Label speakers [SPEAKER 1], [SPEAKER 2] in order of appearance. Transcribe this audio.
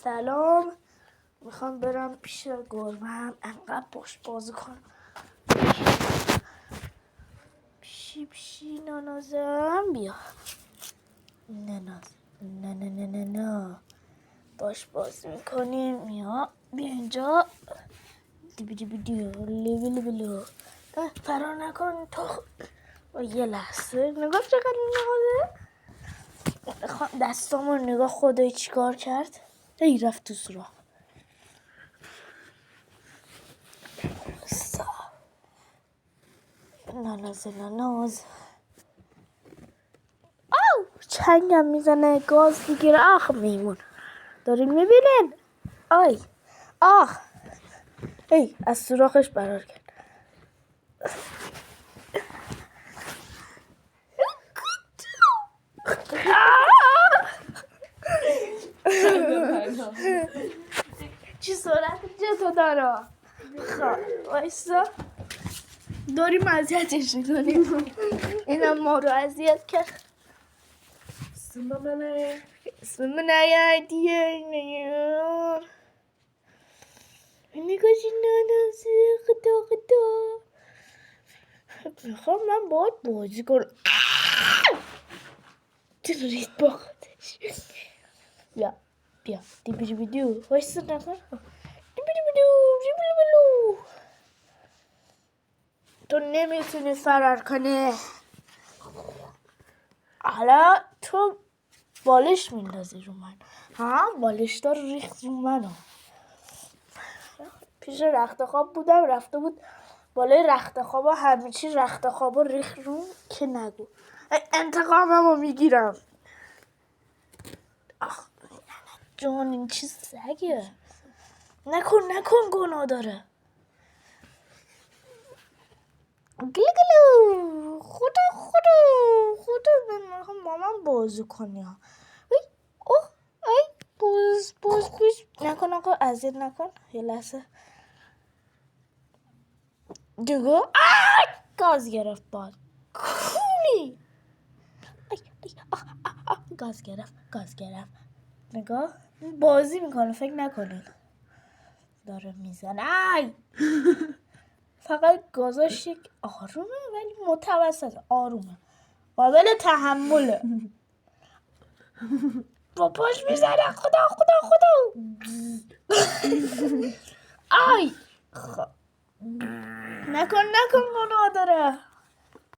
[SPEAKER 1] سلام، میخوام برم پیش گربه‌ام انقدر باش بازی کنم. پیشی نانازم بیا. نه باش بازی میکنیم. بیا اینجا. لیبلو فرار نکن تو. یه لحظه نگاه چقدر نهاده. دستامو نگاه خدایی چیکار کرد. ای رفت تو سوراخ. ناناز آو چنگم میزنه گاز میگیره. آخ میمون دارین میبینین. آی آخ ای از سوراخش فرار کرد. چی سرعت جتو داره. خب وایسا داریم اذیتش میکنیم. اینم ما رو اذیت کرد. اسم من دیگه نیار. نگاهی نانازی خدا میخوام من باید بازی کنم. ترید با خودش. بیا دیبیدو وایسا نکن. دیبیدو تو نمیتونی فرار کنی. حالا تو بالش میندازی رو من. بالش دار ریخت رو من. پیش رخت خواب بودم رفته بود بالای رخت خواب همه چی رخت خواب ریخت رو که نگو. انتقاممو میگیرم. آخ جان این چی سگه. نکن گناه داره. گلو خدا من مامان بازی کنی. اوه ای باز نکن آقا اذیت نکن. یه لحظه دیگه گاز گرفت باد کولی. گاز گرفت نگاه بازی میکنه فکر نکنید داره میزنه. فقط گازاش یک آرومه ولی متوسط آرومه قابل تحمله. با پاش میزنه. خدا آی نکن گناه داره.